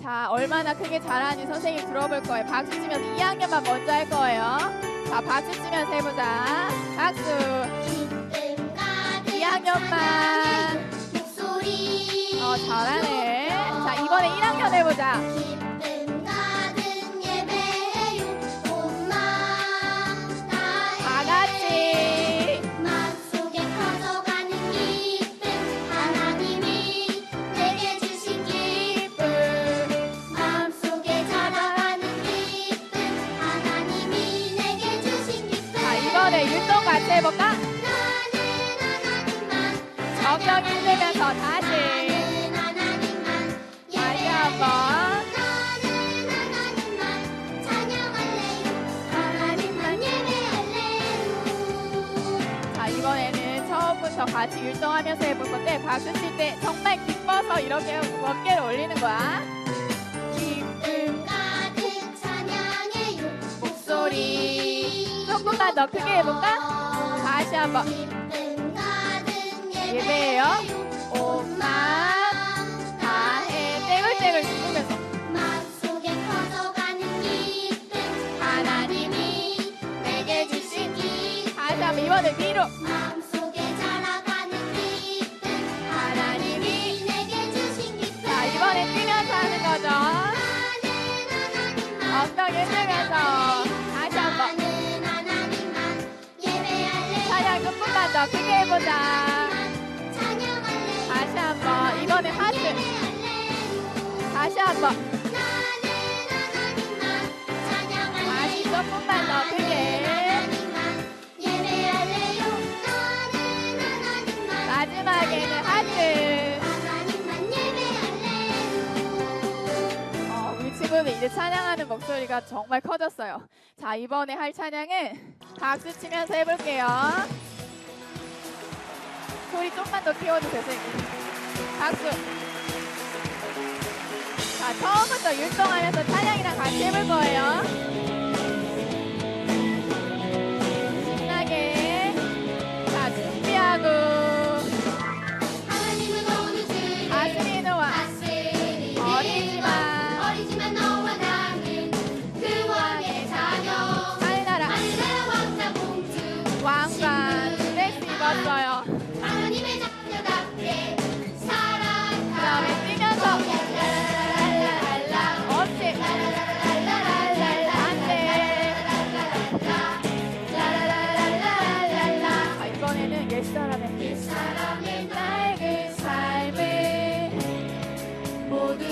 자, 얼마나 크게 잘하는지 선생님 들어볼 거예요. 박수 치면서 2학년만 먼저 할 거예요. 자, 박수 치면서 해보자. 박수. 2학년만. 목소리. 잘하네. 자, 이번에 1학년 해보자. 기쁨 가득 예배해요. 온 마음 다해. 다 같이. 마음속에 커져가는 기쁨. 하나님이 내게 주신 기쁨. 마음속에 자라가는 기쁨. 하나님이 내게 주신 기쁨. 자, 이번에 율동 같이 해볼까? 나는 하나님만 정령 읽으면서 다시. 나는 하나님만 다시 한번. 나는 하나님만 찬양할래요. 하나님만 예배할래요. 자, 이번에는 처음부터 같이 율동하면서 해볼 건데 박수 칠 때 정말 기뻐서 이렇게 어깨를 올리는 거야. 기쁨 가득 찬양해요. 목소리. 조금만 더 크게 해볼까? 다시 한번. 기쁨 가득 예배해요. 온 마음 다해. 떼글떼글 죽으면서. 마음속에 커져가는 기쁨. 하나님이 내게 주신 기쁨. 다시 한번. 이번에 뒤로. 마음속에 자라가는 기쁨. 하나님이. 내게 주신 기쁨. 자, 이번에 뛰면서 하는 거죠. 엉덩이 흔들면서. 다시 한번. 나는 하나님만 예배할래. 찬양 조금만 더 크게 해보자. 찬양할래. 다시 한번. 이번에 하트. 예배할래. 다시 한번. 나는 하나님만 찬양할래. 다시 조금만 더 크게. 하나님만 예배할래요. 나는 하나님만 마지막에는 하트. 하나님만 예배할래요. 우리 친구는 이제 찬양하는 목소리가 정말 커졌어요. 자, 이번에 할 찬양은 박수 치면서 해볼게요. 소리 좀만 더 키워주세요, 선생님. 박수. 자, 처음부터 율동하면서 찬양이랑 같이 해볼 거예요. 신나게. 자, 준비하고. 하나님은 오늘 주를 다스리는 왕. 다스리는 어리지만 어리지만 너와 나는 그 왕의 자녀. 하늘나라 하늘나라 왕자 공주 왕관 드레스 입었어요. 하나님의 자녀답게 그 살아가. 다음에 뛰면서 랄랄랄라 어찌 안돼. 랄랄랄랄라. 자, 이번에는 옛사람의 사람의 낡은 삶을 모두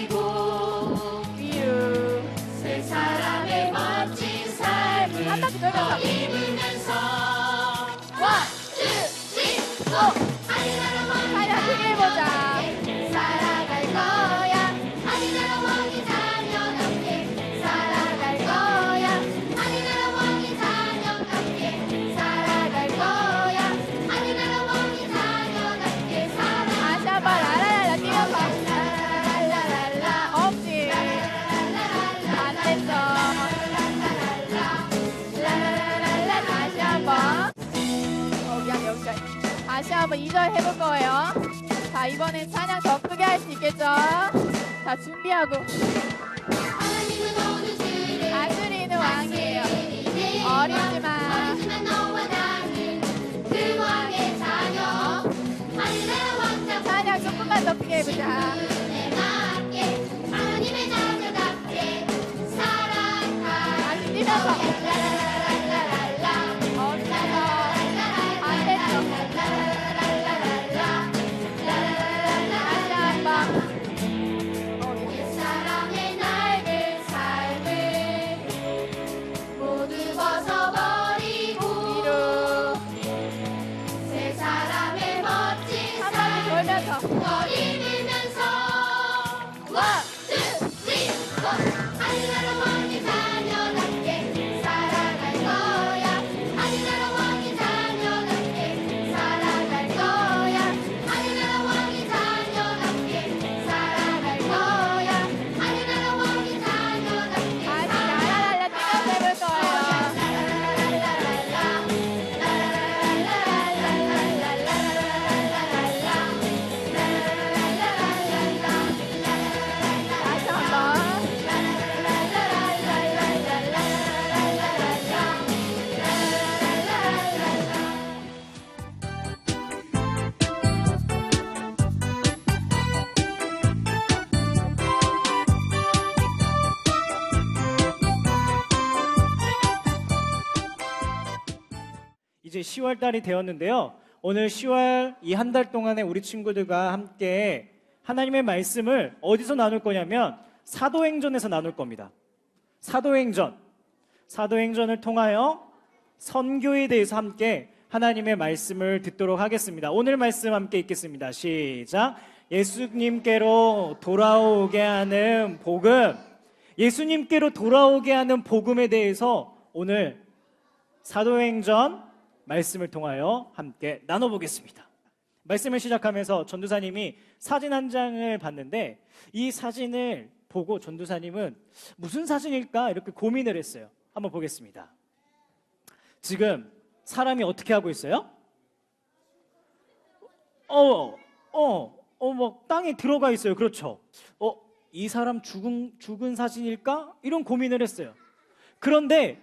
벗어버리고 위로 새 사람의 멋진 삶을 한 바퀴 돌면서 입으면서 원, 투, 쓰리, 포. 하늘나라 왕이 찬양 크게 해보자. 살아갈 거야. 하늘나라 왕이 자녀답게 살아갈 거야. 하늘나라 왕이 자녀답게 살아갈 거야. 하늘나라 왕이 자녀답게 살아. 다시 한번 라라라라 뛰면서 랄랄랄라. 없지 안 됐어. 라라라라 다시 한번. 미안 여기까지. 다시 한번 2절 해볼 거예요. 자, 이번엔 찬양 더 크게 할 수 있겠죠? 자, 준비하고. 하나님은 오늘 주를 다스리는 왕이에요. 어리지만 어리지만 너와 나는 그 왕의 자녀. 하늘나라 왕자 찬양 조금만 더 크게 해보자. 내 맞게 하나님의 자녀답게 살아가. 다시 뛰면서 랄랄랄랄라. 어디서 안 됐어. 다시 한번. 옛사람의 낡은 삶을 모두 벗어버리고 위로 새 사람의 멋진 한 바퀴 삶을 돌면서 입으면서 10월 달이 되었는데요. 오늘 10월 이 한 달 동안에 우리 친구들과 함께 하나님의 말씀을 어디서 나눌 거냐면 사도행전에서 나눌 겁니다. 사도행전을 통하여 선교에 대해서 함께 하나님의 말씀을 듣도록 하겠습니다. 오늘 말씀 함께 읽겠습니다. 시작. 예수님께로 돌아오게 하는 복음. 예수님께로 돌아오게 하는 복음에 대해서 오늘 사도행전 말씀을 통하여 함께 나눠보겠습니다. 말씀을 시작하면서 전도사님이 사진 한 장을 봤는데 이 사진을 보고 전도사님은 무슨 사진일까 이렇게 고민을 했어요. 한번 보겠습니다. 지금 사람이 어떻게 하고 있어요? 뭐 땅에 들어가 있어요. 그렇죠? 이 사람 죽은 사진일까? 이런 고민을 했어요. 그런데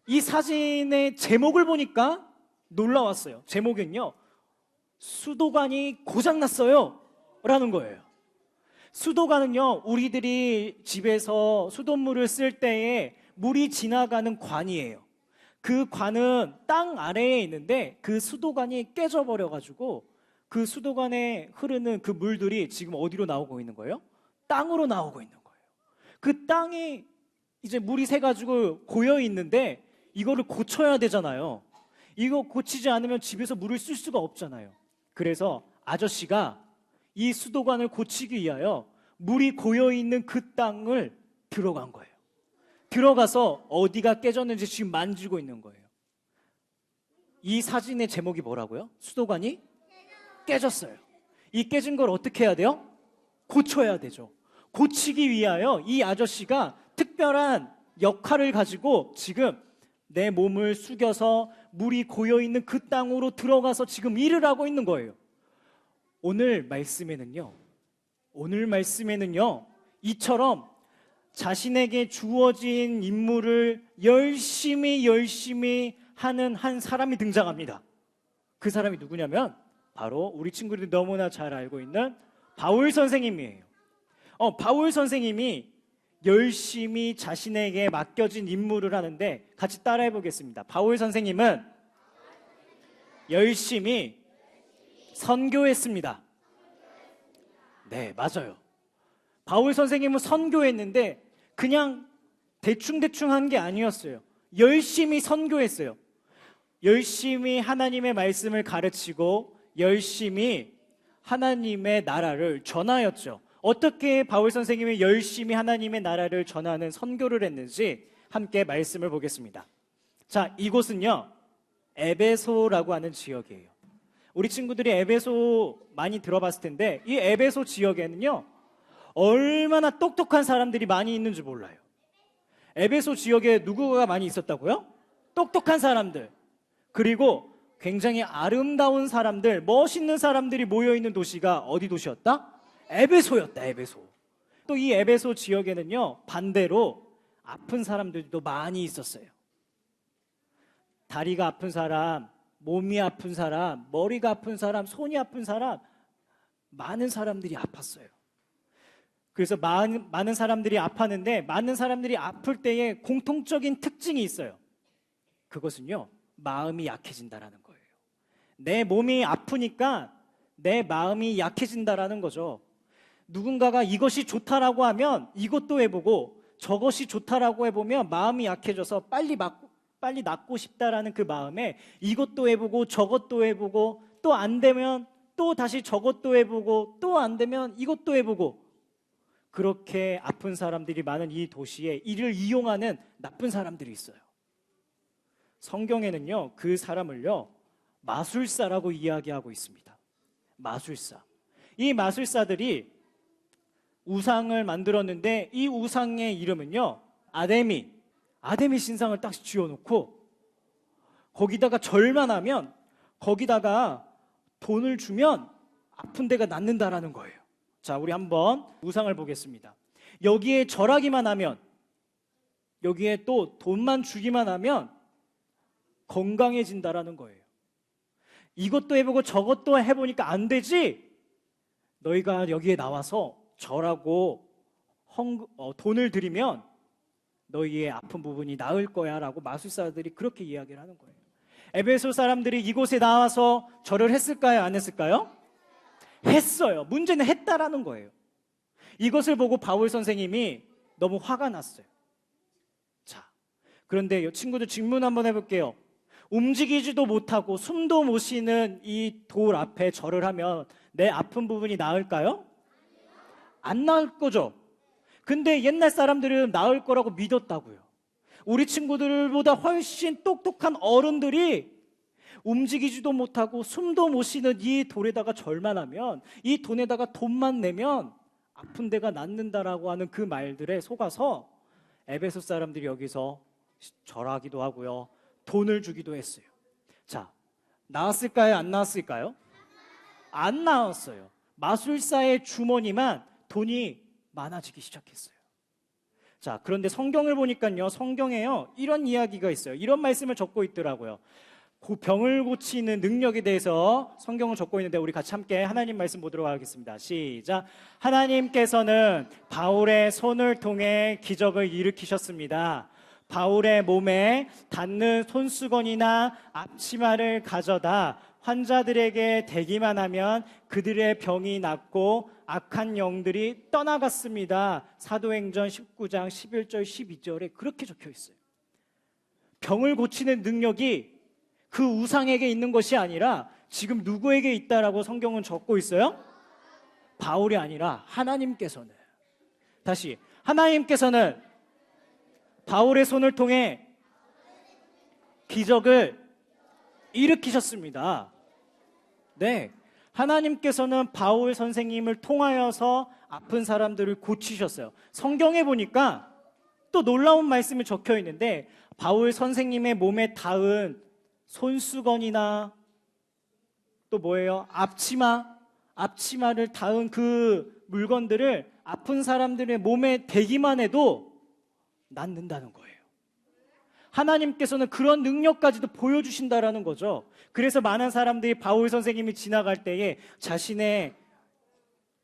이 사진의 제목을 보니까 놀라웠어요. 제목은요, 수도관이 고장났어요 라는 거예요. 수도관은요, 우리들이 집에서 수돗물을 쓸 때에 물이 지나가는 관이에요. 그 관은 땅 아래에 있는데 그 수도관이 깨져버려가지고 그 수도관에 흐르는 그 물들이 지금 어디로 나오고 있는 거예요? 땅으로 나오고 있는 거예요. 그 땅이 이제 물이 새가지고 고여 있는데 이거를 고쳐야 되잖아요. 이거 고치지 않으면 집에서 물을 쓸 수가 없잖아요. 그래서 아저씨가 이 수도관을 고치기 위하여 물이 고여 있는 그 땅을 들어간 거예요. 들어가서 어디가 깨졌는지 지금 만지고 있는 거예요. 이 사진의 제목이 뭐라고요? 수도관이 깨졌어요. 이 깨진 걸 어떻게 해야 돼요? 고쳐야 되죠. 고치기 위하여 이 아저씨가 특별한 역할을 가지고 지금 내 몸을 숙여서 물이 고여있는 그 땅으로 들어가서 지금 일을 하고 있는 거예요. 오늘 말씀에는요, 이처럼 자신에게 주어진 임무를 열심히 하는 한 사람이 등장합니다. 그 사람이 누구냐면 바로 우리 친구들이 너무나 잘 알고 있는 바울 선생님이에요. 바울 선생님이 열심히 자신에게 맡겨진 임무를 하는데 같이 따라해 보겠습니다. 바울 선생님은 열심히 선교했습니다. 네, 맞아요. 바울 선생님은 선교했는데 그냥 대충 한 게 아니었어요. 열심히 선교했어요. 열심히 하나님의 말씀을 가르치고 열심히 하나님의 나라를 전하였죠. 어떻게 바울 선생님이 열심히 하나님의 나라를 전하는 선교를 했는지 함께 말씀을 보겠습니다. 자, 이곳은요, 에베소라고 하는 지역이에요. 우리 친구들이 에베소 많이 들어봤을 텐데 이 에베소 지역에는요, 얼마나 똑똑한 사람들이 많이 있는지 몰라요. 에베소 지역에 누구가 많이 있었다고요? 똑똑한 사람들, 그리고 굉장히 아름다운 사람들, 멋있는 사람들이 모여있는 도시가 어디 도시였다? 에베소였다, 에베소. 또 이 에베소 지역에는요, 반대로 아픈 사람들도 많이 있었어요. 다리가 아픈 사람, 몸이 아픈 사람, 머리가 아픈 사람, 손이 아픈 사람, 많은 사람들이 아팠어요. 그래서 많은 사람들이 아팠는데 많은 사람들이 아플 때에 공통적인 특징이 있어요. 그것은요, 마음이 약해진다라는 거예요. 내 몸이 아프니까 내 마음이 약해진다라는 거죠. 누군가가 이것이 좋다라고 하면 이것도 해보고 저것이 좋다라고 해보면 마음이 약해져서 빨리 낫고 싶다라는 그 마음에 이것도 해보고 저것도 해보고 또 안 되면 또 다시 저것도 해보고 또 안 되면 이것도 해보고, 그렇게 아픈 사람들이 많은 이 도시에 이를 이용하는 나쁜 사람들이 있어요. 성경에는요, 그 사람을요, 마술사라고 이야기하고 있습니다. 마술사. 이 마술사들이 우상을 만들었는데 이 우상의 이름은요, 아데미 신상을 딱 쥐어놓고 거기다가 절만 하면, 거기다가 돈을 주면 아픈 데가 낫는다라는 거예요. 자, 우리 한번 우상을 보겠습니다. 여기에 절하기만 하면, 여기에 또 돈만 주기만 하면 건강해진다라는 거예요. 이것도 해보고 저것도 해보니까 안 되지? 너희가 여기에 나와서 절하고 돈을 들이면 너희의 아픈 부분이 나을 거야 라고 마술사들이 그렇게 이야기를 하는 거예요. 에베소 사람들이 이곳에 나와서 절을 했을까요? 안 했을까요? 했어요. 문제는 했다라는 거예요. 이것을 보고 바울 선생님이 너무 화가 났어요. 자, 그런데 친구들 질문 한번 해볼게요. 움직이지도 못하고 숨도 못 쉬는 이 돌 앞에 절을 하면 내 아픈 부분이 나을까요? 안 나을 거죠. 근데 옛날 사람들은 나을 거라고 믿었다고요. 우리 친구들보다 훨씬 똑똑한 어른들이 움직이지도 못하고 숨도 못 쉬는 이 돌에다가 절만 하면, 이 돈에다가 돈만 내면 아픈 데가 낫는다라고 하는 그 말들에 속아서 에베소 사람들이 여기서 절하기도 하고요, 돈을 주기도 했어요. 자, 나왔을까요? 안 나왔을까요? 안 나왔어요. 마술사의 주머니만 돈이 많아지기 시작했어요. 자, 그런데 성경을 보니까요, 성경에요 이런 이야기가 있어요. 이런 말씀을 적고 있더라고요. 병을 고치는 능력에 대해서 성경을 적고 있는데, 우리 같이 함께 하나님 말씀 보도록 하겠습니다. 시작. 하나님께서는 바울의 손을 통해 기적을 일으키셨습니다. 바울의 몸에 닿는 손수건이나 앞치마를 가져다 환자들에게 대기만 하면 그들의 병이 낫고 악한 영들이 떠나갔습니다. 사도행전 19장 11절 12절에 그렇게 적혀 있어요. 병을 고치는 능력이 그 우상에게 있는 것이 아니라 지금 누구에게 있다라고 성경은 적고 있어요? 바울이 아니라 하나님께서는. 다시, 하나님께서는 바울의 손을 통해 기적을 일으키셨습니다. 네, 하나님께서는 바울 선생님을 통하여서 아픈 사람들을 고치셨어요. 성경에 보니까 또 놀라운 말씀이 적혀 있는데, 바울 선생님의 몸에 닿은 손수건이나 또 뭐예요? 앞치마를 닿은 그 물건들을 아픈 사람들의 몸에 대기만 해도 낫는다는 거예요. 하나님께서는 그런 능력까지도 보여주신다라는 거죠. 그래서 많은 사람들이 바울 선생님이 지나갈 때에 자신의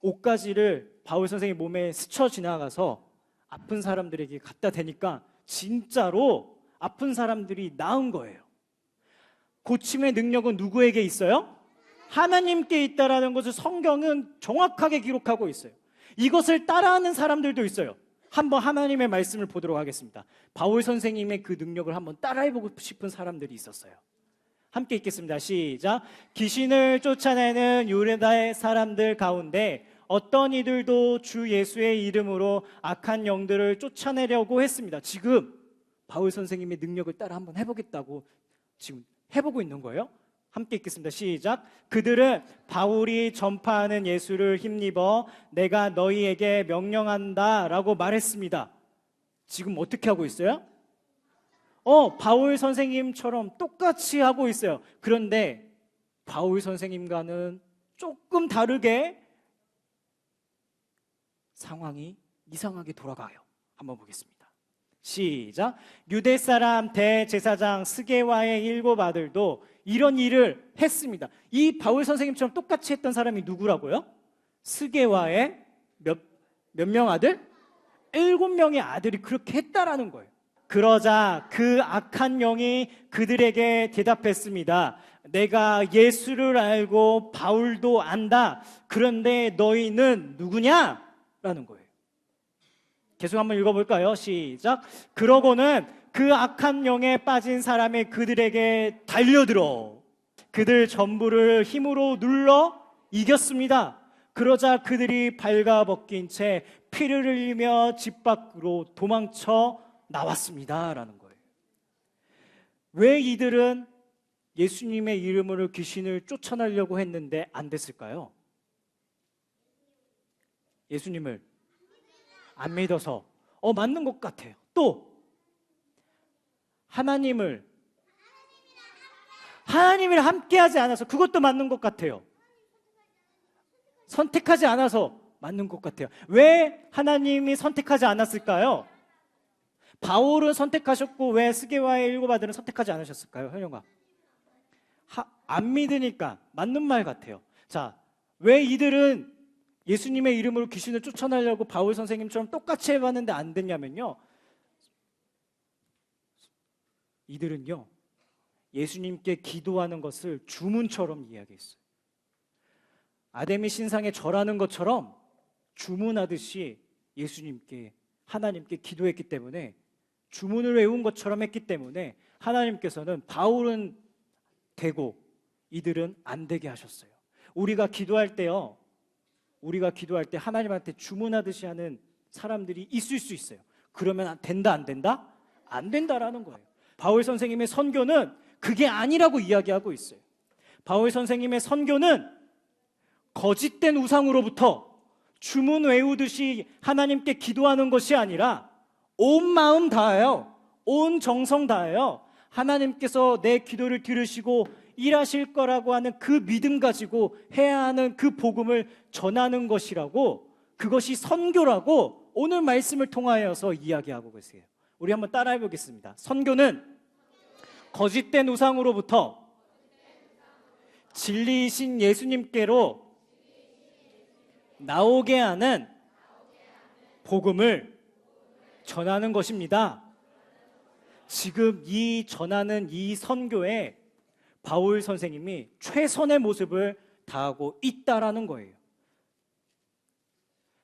옷가지를 바울 선생님 몸에 스쳐 지나가서 아픈 사람들에게 갖다 대니까 진짜로 아픈 사람들이 나은 거예요. 고침의 능력은 누구에게 있어요? 하나님께 있다라는 것을 성경은 정확하게 기록하고 있어요. 이것을 따라하는 사람들도 있어요. 한번 하나님의 말씀을 보도록 하겠습니다. 바울 선생님의 그 능력을 한번 따라해보고 싶은 사람들이 있었어요. 함께 읽겠습니다. 시작. 귀신을 쫓아내는 유대의 사람들 가운데 어떤 이들도 주 예수의 이름으로 악한 영들을 쫓아내려고 했습니다. 지금 바울 선생님의 능력을 따라 한번 해보겠다고 지금 해보고 있는 거예요. 함께 읽겠습니다. 시작. 그들은 바울이 전파하는 예수를 힘입어 내가 너희에게 명령한다 라고 말했습니다. 지금 어떻게 하고 있어요? 바울 선생님처럼 똑같이 하고 있어요. 그런데 바울 선생님과는 조금 다르게 상황이 이상하게 돌아가요. 한번 보겠습니다. 시작. 유대 사람 대제사장 스게와의 7 아들도 이런 일을 했습니다. 이 바울 선생님처럼 똑같이 했던 사람이 누구라고요? 스게와의 몇 명 아들? 7명의 아들이 그렇게 했다라는 거예요. 그러자 그 악한 영이 그들에게 대답했습니다. 내가 예수를 알고 바울도 안다. 그런데 너희는 누구냐? 라는 거예요. 계속 한번 읽어볼까요? 시작. 그러고는 그 악한 영에 빠진 사람이 그들에게 달려들어 그들 전부를 힘으로 눌러 이겼습니다. 그러자 그들이 발가벗긴 채 피를 흘리며 집 밖으로 도망쳐 나왔습니다. 라는 거예요. 왜 이들은 예수님의 이름으로 귀신을 쫓아내려고 했는데 안 됐을까요? 예수님을 안 믿어서 맞는 것 같아요. 또 하나님을 함께하지 않아서 그것도 맞는 것 같아요. 선택하지 않아서 맞는 것 같아요. 왜 하나님이 선택하지 않았을까요? 바울은 선택하셨고 왜 스게와의 7 아들은 선택하지 않으셨을까요? 현영아, 안 믿으니까 맞는 말 같아요. 자, 왜 이들은 예수님의 이름으로 귀신을 쫓아내려고 바울 선생님처럼 똑같이 해봤는데 안 됐냐면요, 이들은요 예수님께 기도하는 것을 주문처럼 이야기했어요. 아담이 신상에 절하는 것처럼 주문하듯이 예수님께, 하나님께 기도했기 때문에, 주문을 외운 것처럼 했기 때문에 하나님께서는 바울은 되고 이들은 안 되게 하셨어요. 우리가 기도할 때 하나님한테 주문하듯이 하는 사람들이 있을 수 있어요. 그러면 된다, 안 된다? 안 된다라는 거예요. 바울 선생님의 선교는 그게 아니라고 이야기하고 있어요. 바울 선생님의 선교는 거짓된 우상으로부터 주문 외우듯이 하나님께 기도하는 것이 아니라 온 마음 다하여, 온 정성 다하여 하나님께서 내 기도를 들으시고 일하실 거라고 하는 그 믿음 가지고 해야 하는 그 복음을 전하는 것이라고, 그것이 선교라고 오늘 말씀을 통하여서 이야기하고 계세요. 우리 한번 따라해 보겠습니다. 선교는 거짓된 우상으로부터 진리이신 예수님께로 나오게 하는 복음을 전하는 것입니다. 지금 이 전하는 이 선교에 바울 선생님이 최선의 모습을 다하고 있다라는 거예요.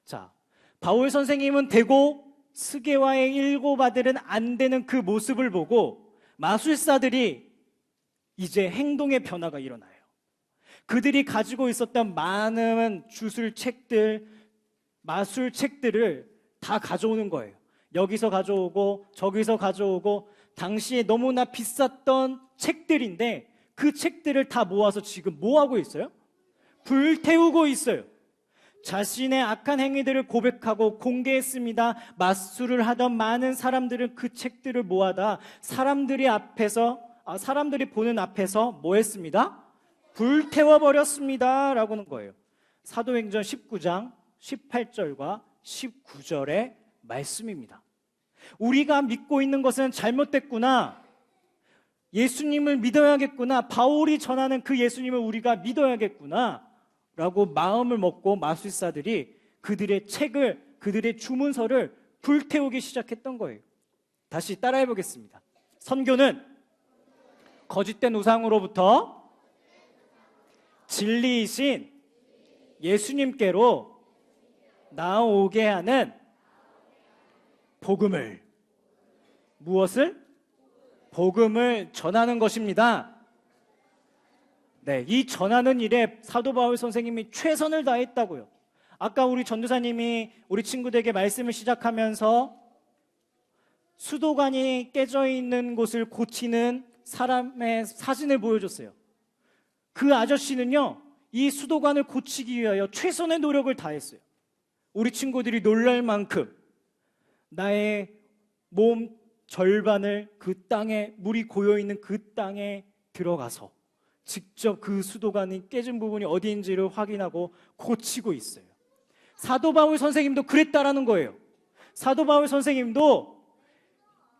자, 바울 선생님은 되고 스게와의 일곱 아들은 안 되는 그 모습을 보고 마술사들이 이제 행동의 변화가 일어나요. 그들이 가지고 있었던 많은 주술책들, 마술책들을 다 가져오는 거예요. 여기서 가져오고 저기서 가져오고, 당시에 너무나 비쌌던 책들인데 그 책들을 다 모아서 지금 뭐 하고 있어요? 불태우고 있어요. 자신의 악한 행위들을 고백하고 공개했습니다. 마술을 하던 많은 사람들은 그 책들을 모아다 사람들이 보는 앞에서 뭐 했습니다? 불태워버렸습니다 라고 하는 거예요. 사도행전 19장 18절과 19절의 말씀입니다. 우리가 믿고 있는 것은 잘못됐구나, 예수님을 믿어야겠구나, 바울이 전하는 그 예수님을 우리가 믿어야겠구나 라고 마음을 먹고 마술사들이 그들의 책을, 그들의 주문서를 불태우기 시작했던 거예요. 다시 따라해 보겠습니다. 선교는 거짓된 우상으로부터 진리이신 예수님께로 나오게 하는 복음을, 무엇을? 복음을 전하는 것입니다. 네, 이 전하는 일에 사도 바울 선생님이 최선을 다했다고요. 아까 우리 전도사님이 우리 친구들에게 말씀을 시작하면서 수도관이 깨져 있는 곳을 고치는 사람의 사진을 보여줬어요. 그 아저씨는요, 이 수도관을 고치기 위하여 최선의 노력을 다했어요. 우리 친구들이 놀랄 만큼 나의 몸 절반을 그 땅에, 물이 고여있는 그 땅에 들어가서 직접 그 수도관이 깨진 부분이 어디인지를 확인하고 고치고 있어요. 사도 바울 선생님도 그랬다라는 거예요. 사도 바울 선생님도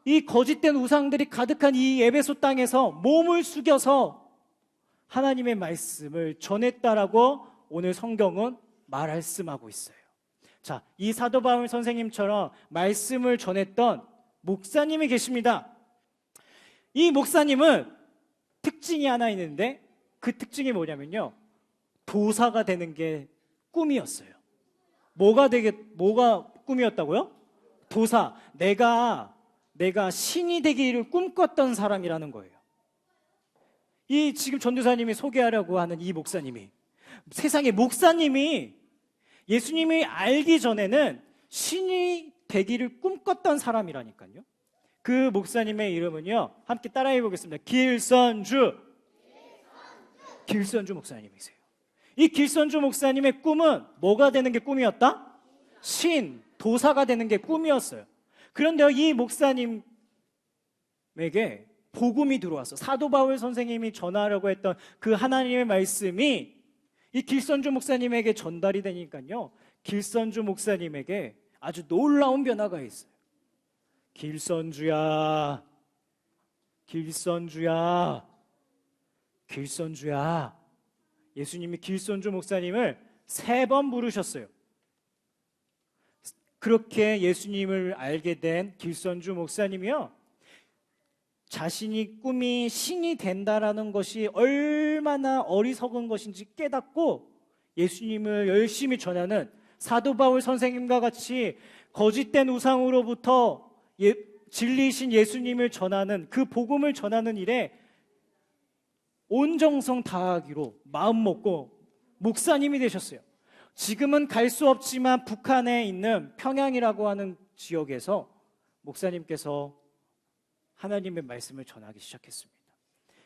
이 거짓된 우상들이 가득한 이 에베소 땅에서 몸을 숙여서 하나님의 말씀을 전했다라고 오늘 성경은 말씀하고 있어요. 자, 이 사도 바울 선생님처럼 말씀을 전했던 목사님이 계십니다. 이 목사님은 특징이 하나 있는데 그 특징이 뭐냐면요, 도사가 되는 게 꿈이었어요. 뭐가 꿈이었다고요? 도사. 내가 신이 되기를 꿈꿨던 사람이라는 거예요. 이 지금 전도사님이 소개하려고 하는 이 목사님이, 세상에 목사님이 예수님이 알기 전에는 신이 되기를 꿈꿨던 사람이라니까요. 그 목사님의 이름은요, 함께 따라해 보겠습니다. 길선주 목사님이세요. 이 길선주 목사님의 꿈은 뭐가 되는 게 꿈이었다? 신, 도사가 되는 게 꿈이었어요. 그런데 이 목사님에게 복음이 들어왔어. 사도 바울 선생님이 전하려고 했던 그 하나님의 말씀이 이 길선주 목사님에게 전달이 되니까요, 길선주 목사님에게 아주 놀라운 변화가 있어요. 길선주야, 예수님이 길선주 목사님을 3번 부르셨어요. 그렇게 예수님을 알게 된 길선주 목사님이요, 자신이 꿈이 신이 된다라는 것이 얼마나 어리석은 것인지 깨닫고 예수님을 열심히 전하는 사도 바울 선생님과 같이 거짓된 우상으로부터 진리이신 예수님을 전하는 그 복음을 전하는 일에 온 정성 다하기로 마음 먹고 목사님이 되셨어요. 지금은 갈 수 없지만 북한에 있는 평양이라고 하는 지역에서 목사님께서 하나님의 말씀을 전하기 시작했습니다.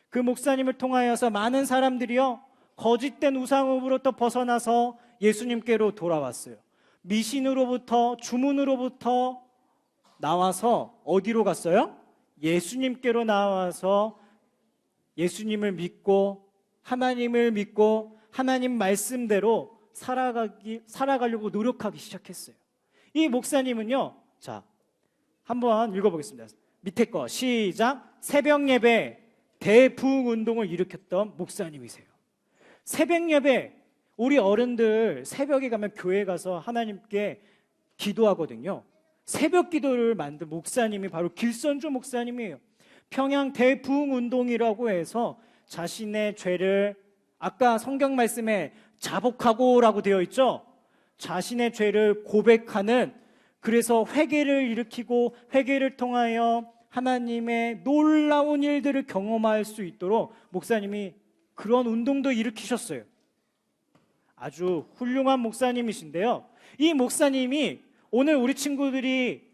그 목사님을 통하여서 많은 사람들이요 거짓된 우상으로부터 벗어나서 예수님께로 돌아왔어요. 미신으로부터 주문으로부터 나와서 어디로 갔어요? 예수님께로 나와서 예수님을 믿고 하나님을 믿고 하나님 말씀대로 살아가려고 노력하기 시작했어요. 이 목사님은요, 자, 한번 읽어보겠습니다. 밑에 거 시작. 새벽 예배 대부흥 운동을 일으켰던 목사님이세요. 새벽 예배, 우리 어른들 새벽에 가면 교회 가서 하나님께 기도하거든요. 새벽 기도를 만든 목사님이 바로 길선주 목사님이에요. 평양 대부흥 운동이라고 해서 자신의 죄를, 아까 성경 말씀에 자복하고라고 되어 있죠. 자신의 죄를 고백하는, 그래서 회개를 일으키고 회개를 통하여 하나님의 놀라운 일들을 경험할 수 있도록 목사님이 그런 운동도 일으키셨어요. 아주 훌륭한 목사님이신데요. 이 목사님이 오늘 우리 친구들이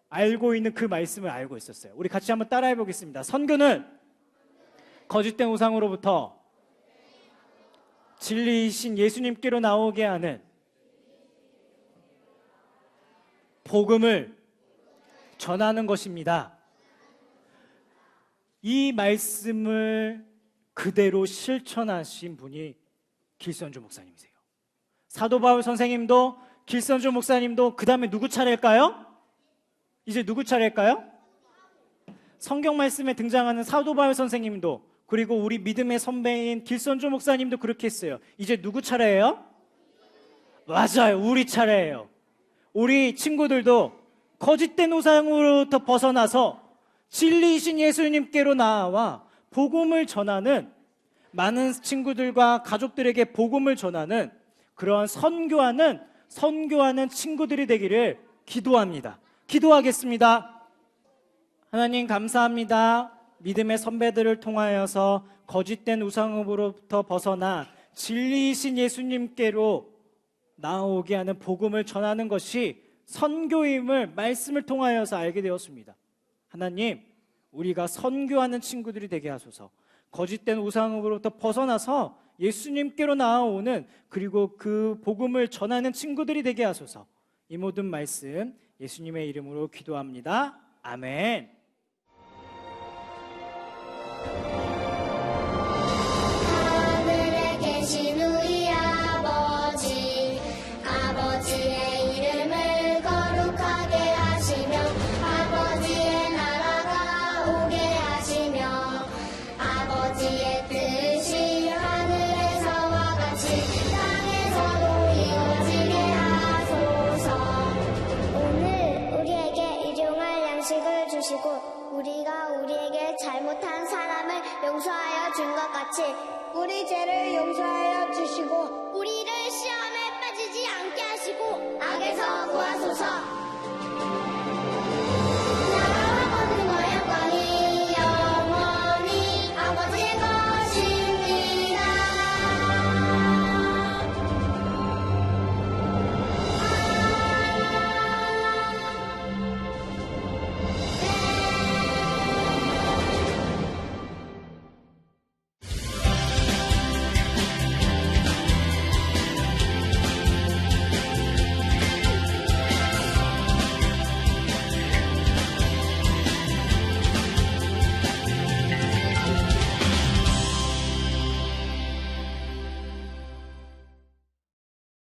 알고 있는 그 말씀을 알고 있었어요. 우리 같이 한번 따라해 보겠습니다. 선교는 거짓된 우상으로부터 진리이신 예수님께로 나오게 하는 복음을 전하는 것입니다. 이 말씀을 그대로 실천하신 분이 길선주 목사님이세요. 사도 바울 선생님도 길선주 목사님도 그 다음에 누구 차례일까요? 이제 누구 차례일까요? 성경 말씀에 등장하는 사도 바울 선생님도, 그리고 우리 믿음의 선배인 길선주 목사님도 그렇게 했어요. 이제 누구 차례예요? 맞아요, 우리 차례예요. 우리 친구들도 거짓된 우상으로부터 벗어나서 진리이신 예수님께로 나와 복음을 전하는, 많은 친구들과 가족들에게 복음을 전하는 그러한 선교하는 친구들이 되기를 기도합니다. 기도하겠습니다. 하나님 감사합니다. 믿음의 선배들을 통하여서 거짓된 우상으로부터 벗어나 진리이신 예수님께로 나오게 하는 복음을 전하는 것이 선교임을 말씀을 통하여서 알게 되었습니다. 하나님, 우리가 선교하는 친구들이 되게 하소서. 거짓된 우상으로부터 벗어나서 예수님께로 나아오는, 그리고 그 복음을 전하는 친구들이 되게 하소서. 이 모든 말씀 예수님의 이름으로 기도합니다. 아멘. 하늘에 계신 우리 아버지, 아버지의 이름을 거룩하게 하시며 아버지의 나라가 오게 하시며 아버지의 뜻이 하늘에서와 같이 땅에서도 이루어지게 하소서. 오늘 우리에게 일용할 양식을 주시고 우리가 우리에게 잘못한 사람을 용서하여 준 것 같이 우리 죄를 용서하여 주시고 우리를 시험에 빠지지 않게 하시고 악에서 구하소서.